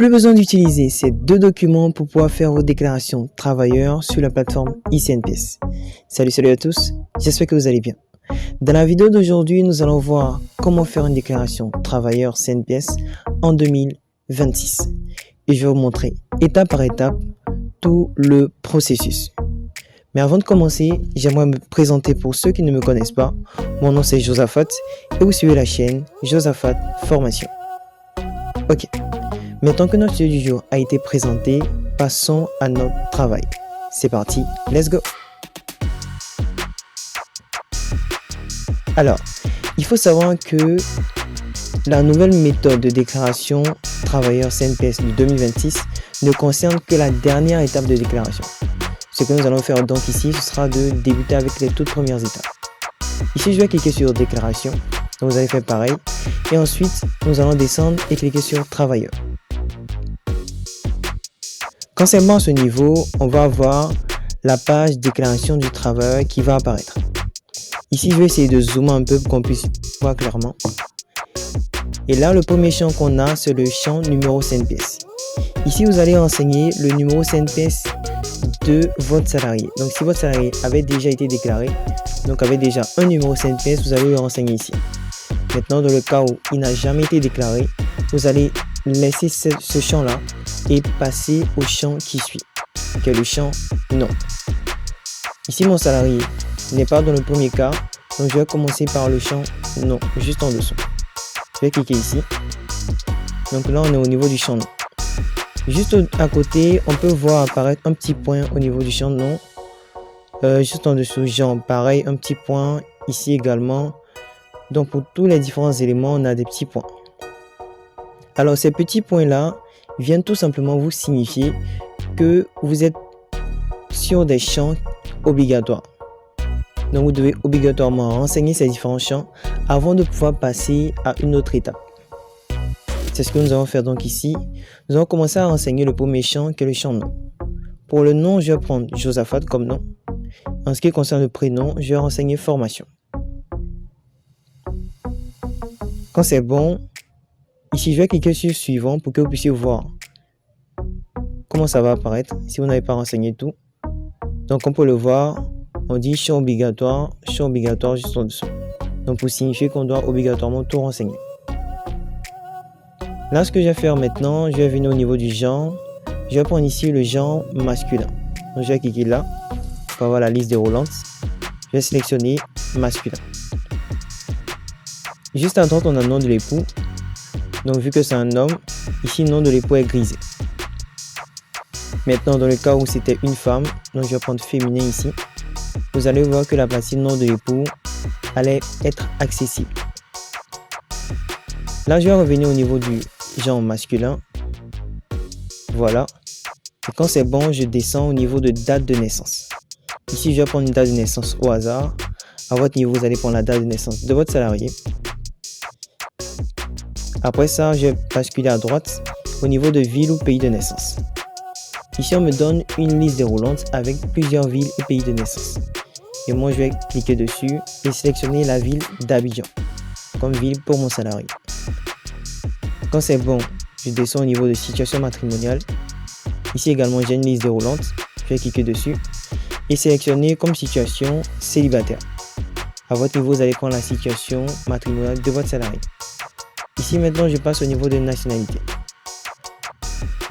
Plus besoin d'utiliser ces deux documents pour pouvoir faire vos déclarations travailleurs sur la plateforme iCNPS. Salut à tous, j'espère que vous allez bien. Dans la vidéo d'aujourd'hui, nous allons voir comment faire une déclaration travailleur CNPS en 2026. Et je vais vous montrer étape par étape tout le processus. Mais avant de commencer, j'aimerais me présenter pour ceux qui ne me connaissent pas. Mon nom c'est Josaphat et vous suivez la chaîne Josaphat Formation. Ok, maintenant que notre sujet du jour a été présenté, passons à notre travail. C'est parti, let's go! Alors, il faut savoir que la nouvelle méthode de déclaration travailleur CNPS de 2026 ne concerne que la dernière étape de déclaration. Ce que nous allons faire donc ici, ce sera de débuter avec les toutes premières étapes. Ici, je vais cliquer sur déclaration. Donc, vous allez faire pareil. Et ensuite, nous allons descendre et cliquer sur travailleur. Quand c'est bon à ce niveau, on va avoir la page déclaration du travailleur qui va apparaître. Ici, je vais essayer de zoomer un peu pour qu'on puisse voir clairement. Et là, le premier champ qu'on a, c'est le champ numéro CNPS. Ici, vous allez renseigner le numéro CNPS de votre salarié. Donc, si votre salarié avait déjà été déclaré, donc avait déjà un numéro CNPS, vous allez le renseigner ici. Maintenant, dans le cas où il n'a jamais été déclaré, vous allez laisser ce champ-là et passer au champ qui suit, qui est le champ non. Ici, mon salarié n'est pas dans le premier cas, donc je vais commencer par le champ non, juste en dessous. Je vais cliquer ici. Donc là, on est au niveau du champ non. Juste à côté, on peut voir apparaître un petit point au niveau du champ non. Juste en dessous, genre pareil, un petit point ici également. Donc pour tous les différents éléments, on a des petits points. Alors ces petits points-là viennent tout simplement vous signifier que vous êtes sur des champs obligatoires. Donc vous devez obligatoirement renseigner ces différents champs avant de pouvoir passer à une autre étape. C'est ce que nous allons faire donc ici. Nous allons commencer à renseigner le premier champ qui est le champ nom. Pour le nom, je vais prendre Josaphat comme nom. En ce qui concerne le prénom, je vais renseigner formation. Quand c'est bon, ici je vais cliquer sur suivant pour que vous puissiez voir comment ça va apparaître si vous n'avez pas renseigné tout. Donc on peut le voir, on dit champ obligatoire juste en dessous. Donc pour signifier qu'on doit obligatoirement tout renseigner. Là, ce que je vais faire maintenant, je vais venir au niveau du genre. Je vais prendre ici le genre masculin. Donc je vais cliquer là pour avoir la liste déroulante. Je vais sélectionner masculin. Juste à droite, on a le nom de l'époux. Donc vu que c'est un homme, ici le nom de l'époux est grisé. Maintenant, dans le cas où c'était une femme, donc je vais prendre féminin ici. Vous allez voir que la partie nom de l'époux allait être accessible. Là, je vais revenir au niveau du genre masculin. Voilà. Et quand c'est bon, je descends au niveau de date de naissance. Ici, je vais prendre une date de naissance au hasard. À votre niveau, vous allez prendre la date de naissance de votre salarié. Après ça, je vais basculer à droite au niveau de ville ou pays de naissance. Ici, on me donne une liste déroulante avec plusieurs villes et pays de naissance. Et moi, je vais cliquer dessus et sélectionner la ville d'Abidjan comme ville pour mon salarié. Quand c'est bon, je descends au niveau de situation matrimoniale. Ici également, j'ai une liste déroulante. Je vais cliquer dessus et sélectionner comme situation célibataire. À votre niveau, vous allez prendre la situation matrimoniale de votre salarié. Ici maintenant, je passe au niveau de nationalité.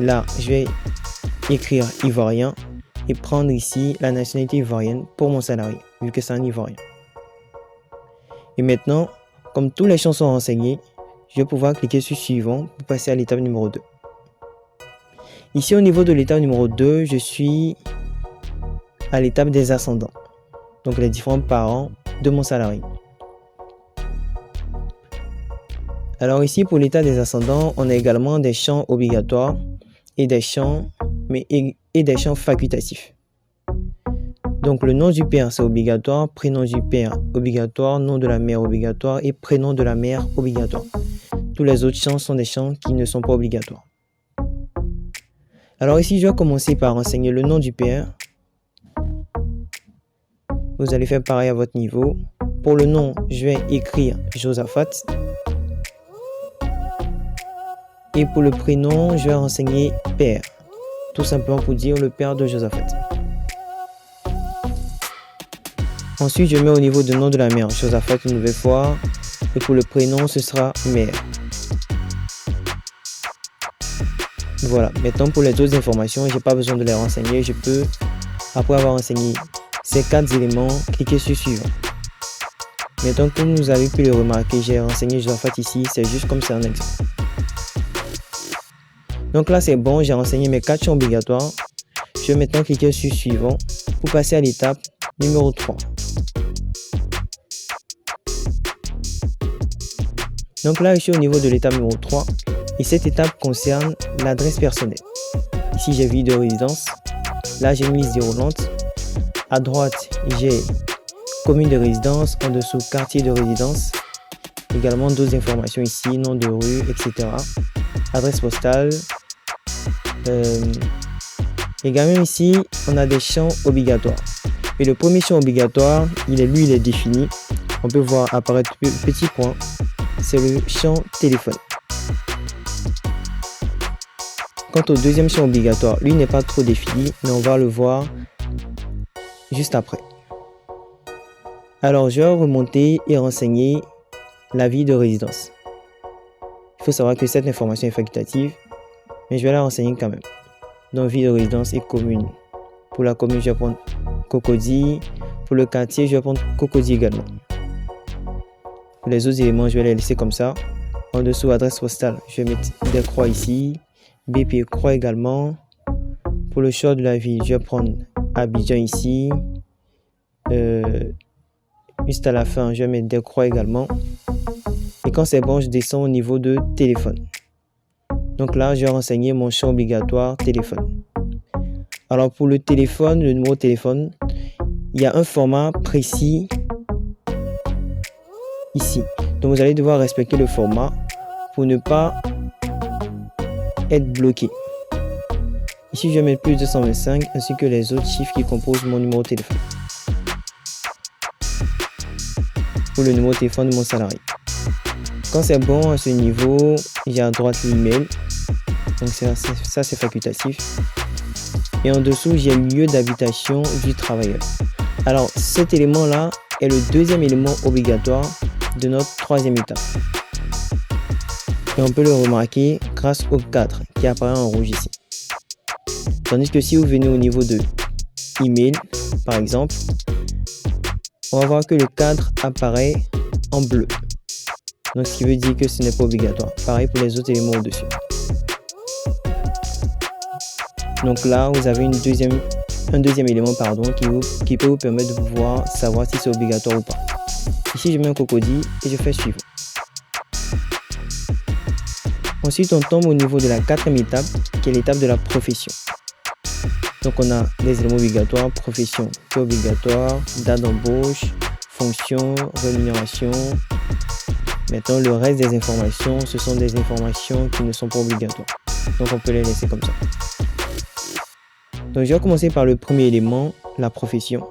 Là, je vais écrire ivoirien et prendre ici la nationalité ivoirienne pour mon salarié, vu que c'est un ivoirien. Et maintenant, comme tous les champs sont renseignés, je vais pouvoir cliquer sur suivant pour passer à l'étape numéro 2. Ici, au niveau de l'étape numéro 2, je suis à l'étape des ascendants. Donc les différents parents de mon salarié. Alors ici, pour l'état des ascendants, on a également des champs obligatoires et des champs facultatifs. Donc le nom du père, c'est obligatoire, prénom du père obligatoire, nom de la mère obligatoire et prénom de la mère obligatoire. Tous les autres champs sont des champs qui ne sont pas obligatoires. Alors ici, je vais commencer par renseigner le nom du père. Vous allez faire pareil à votre niveau. Pour le nom, je vais écrire Josaphat. Et pour le prénom, je vais renseigner père. Tout simplement pour dire le père de Josaphat. Ensuite, je mets au niveau du nom de la mère, Josaphat une nouvelle fois. Et pour le prénom, ce sera mère. Voilà. Maintenant, pour les autres informations, je n'ai pas besoin de les renseigner. Je peux, après avoir renseigné ces 4 éléments, cliquer sur suivant. Maintenant, comme vous avez pu le remarquer, j'ai renseigné Josaphat ici. C'est juste comme c'est un exemple. Donc là, c'est bon. J'ai renseigné mes 4 champs obligatoires. Je vais maintenant cliquer sur suivant pour passer à l'étape numéro 3. Donc là, je suis au niveau de l'étape numéro 3 et cette étape concerne l'adresse personnelle. Ici, j'ai ville de résidence. Là, j'ai une liste déroulante. À droite, j'ai commune de résidence. En dessous, quartier de résidence. Également d'autres informations ici, nom de rue, etc. Adresse postale. Également ici, on a des champs obligatoires. Et le premier champ obligatoire, il est défini. On peut voir apparaître petit point. C'est le champ téléphone. Quant au deuxième champ obligatoire, lui n'est pas trop défini, mais on va le voir juste après. Alors, je vais remonter et renseigner la ville de résidence. Il faut savoir que cette information est facultative, mais je vais la renseigner quand même. Donc, ville de résidence et commune. Pour la commune, je vais prendre Cocody. Pour le quartier, je vais prendre Cocody également. Pour les autres éléments, je vais les laisser comme ça. En dessous, adresse postale, je vais mettre des croix ici. BP croix également. Pour le choix de la ville, je vais prendre Abidjan ici. Juste à la fin, je vais mettre des croix également. Et quand c'est bon, je descends au niveau de téléphone. Donc là, je vais renseigner mon champ obligatoire téléphone. Alors pour le téléphone, le numéro de téléphone, il y a un format précis ici. Donc vous allez devoir respecter le format pour ne pas être bloqué. Ici, je vais mettre plus 225 ainsi que les autres chiffres qui composent mon numéro de téléphone. Pour le numéro de téléphone de mon salarié. Quand c'est bon à ce niveau, j'ai à droite l'email. Donc ça c'est facultatif. Et en dessous, j'ai le lieu d'habitation du travailleur. Alors cet élément-là est le deuxième élément obligatoire de notre troisième étape. Et on peut le remarquer grâce au cadre qui apparaît en rouge ici. Tandis que si vous venez au niveau de email, par exemple, on va voir que le cadre apparaît en bleu. Donc ce qui veut dire que ce n'est pas obligatoire. Pareil pour les autres éléments au-dessus. Donc là, vous avez un deuxième élément qui peut vous permettre de pouvoir savoir si c'est obligatoire ou pas. Ici, je mets un Cocody et je fais suivant. Ensuite, on tombe au niveau de la 4e étape, qui est l'étape de la profession. Donc, on a les éléments obligatoires, profession qui est obligatoire, date d'embauche, fonction, rémunération. Maintenant, le reste des informations, ce sont des informations qui ne sont pas obligatoires. Donc, on peut les laisser comme ça. Donc, je vais commencer par le premier élément, la profession.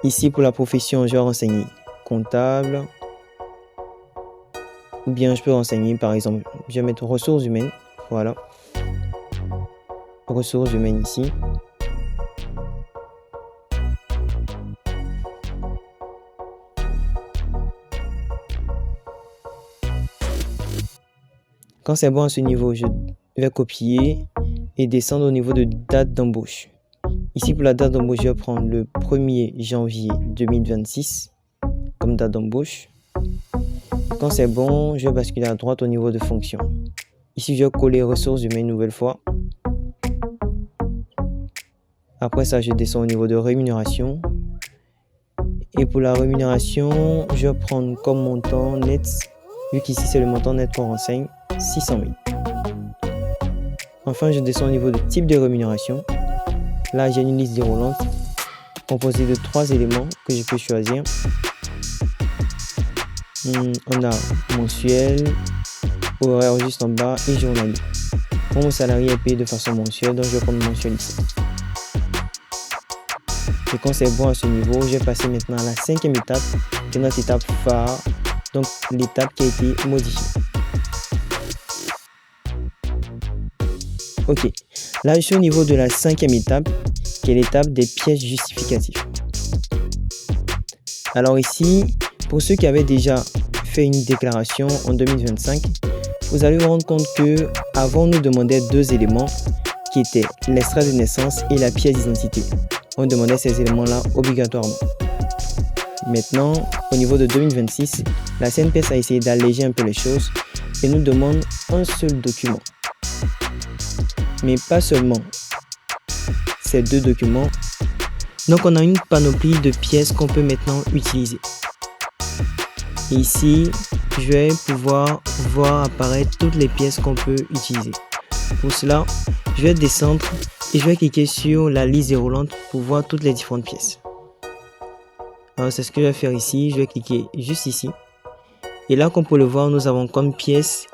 Ici, pour la profession, je vais renseigner comptable. Ou bien, je peux renseigner, par exemple, je vais mettre ressources humaines. Voilà. Ressources humaines ici. Quand c'est bon à ce niveau, je vais copier et descendre au niveau de date d'embauche. Ici, pour la date d'embauche, je vais prendre le 1er janvier 2026 comme date d'embauche. Quand c'est bon, je vais basculer à droite au niveau de fonction. Ici, je vais coller ressources humaines une nouvelle fois. Après ça, je descends au niveau de rémunération. Et pour la rémunération, je vais prendre comme montant net, vu qu'ici c'est le montant net qu'on renseigne, 600 000. Enfin, je descends au niveau de type de rémunération. Là, j'ai une liste déroulante composée de 3 éléments que je peux choisir. On a mensuel, horaire juste en bas et journalier. Mon salarié est payé de façon mensuelle, donc je vais prendre mensuel ici. Et quand c'est bon à ce niveau, je vais passer maintenant à la 5e étape, qui est notre étape phare, donc l'étape qui a été modifiée. Ok, là je suis au niveau de la 5e étape, qui est l'étape des pièces justificatives. Alors ici, pour ceux qui avaient déjà fait une déclaration en 2025, vous allez vous rendre compte que avant on nous demandait 2 éléments qui étaient l'extrait de naissance et la pièce d'identité. On demandait ces éléments-là obligatoirement. Maintenant, au niveau de 2026, la CNPS a essayé d'alléger un peu les choses et nous demande un seul document. Mais pas seulement ces 2 documents. Donc on a une panoplie de pièces qu'on peut maintenant utiliser. Et ici, je vais pouvoir voir apparaître toutes les pièces qu'on peut utiliser. Pour cela, je vais descendre et je vais cliquer sur la liste déroulante pour voir toutes les différentes pièces. Alors c'est ce que je vais faire ici, je vais cliquer juste ici. Et là, comme vous le voir, nous avons comme pièce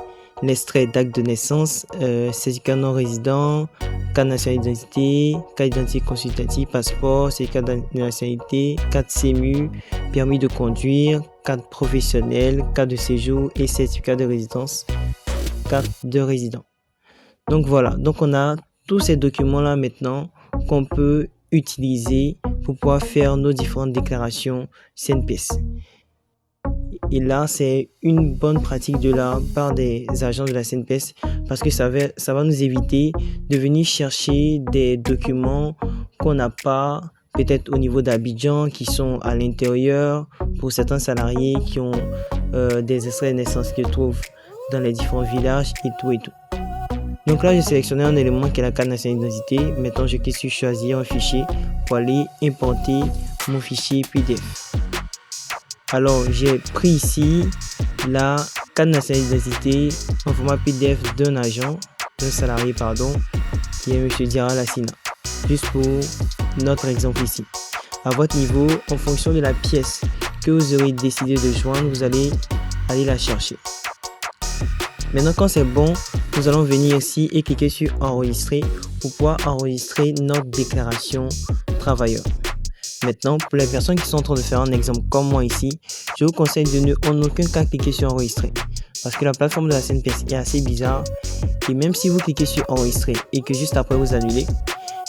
l'extrait d'acte de naissance, certificat non résident, carte nationale d'identité, carte d'identité consultative, passeport, certificat de nationalité, carte CEMU, permis de conduire, carte professionnelle, carte de séjour et certificat de résidence, carte de résident. Donc voilà, donc on a tous ces documents-là maintenant qu'on peut utiliser pour pouvoir faire nos différentes déclarations CNPS. Et là, c'est une bonne pratique de la part des agents de la CNPS parce que ça va nous éviter de venir chercher des documents qu'on n'a pas, peut-être au niveau d'Abidjan, qui sont à l'intérieur, pour certains salariés qui ont des extraits de naissance qu'ils trouvent dans les différents villages et tout et tout. Donc là, j'ai sélectionné un élément qui est la carte nationale d'identité. Maintenant, je clique sur choisir un fichier pour aller importer mon fichier PDF. Alors, j'ai pris ici la carte nationale d'identité en format PDF d'un salarié, qui est M. Dira Lassina. Juste pour notre exemple ici. À votre niveau, en fonction de la pièce que vous aurez décidé de joindre, vous allez aller la chercher. Maintenant, quand c'est bon, nous allons venir ici et cliquer sur enregistrer pour pouvoir enregistrer notre déclaration travailleur. Maintenant, pour les personnes qui sont en train de faire un exemple comme moi ici, je vous conseille de ne en aucun cas cliquer sur enregistrer parce que la plateforme de la CNPS est assez bizarre et même si vous cliquez sur enregistrer et que juste après vous annulez,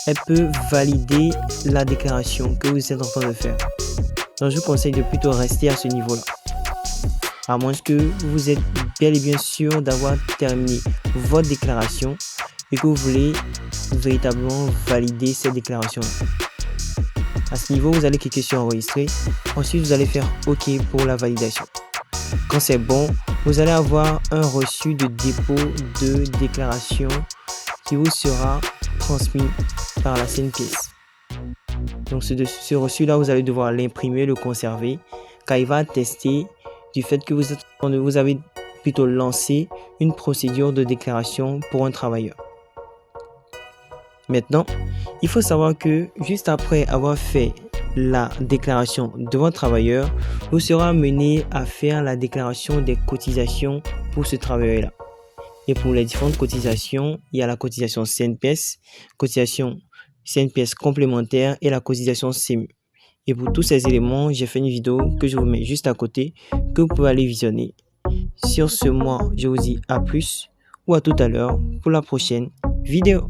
elle peut valider la déclaration que vous êtes en train de faire. Donc, je vous conseille de plutôt rester à ce niveau-là. À moins que vous êtes bel et bien sûr d'avoir terminé votre déclaration et que vous voulez véritablement valider cette déclaration. À ce niveau, vous allez cliquer sur enregistrer. Ensuite, vous allez faire OK pour la validation. Quand c'est bon, vous allez avoir un reçu de dépôt de déclaration qui vous sera transmis par la CNPS. Donc ce reçu-là, vous allez devoir l'imprimer, le conserver, car il va attester du fait que vous avez plutôt lancé une procédure de déclaration pour un travailleur. Maintenant, il faut savoir que juste après avoir fait la déclaration de votre travailleur, vous serez amené à faire la déclaration des cotisations pour ce travailleur-là. Et pour les différentes cotisations, il y a la cotisation CNPS, cotisation CNPS complémentaire et la cotisation CEMU. Et pour tous ces éléments, j'ai fait une vidéo que je vous mets juste à côté, que vous pouvez aller visionner. Sur ce, moi, je vous dis à plus ou à tout à l'heure pour la prochaine vidéo.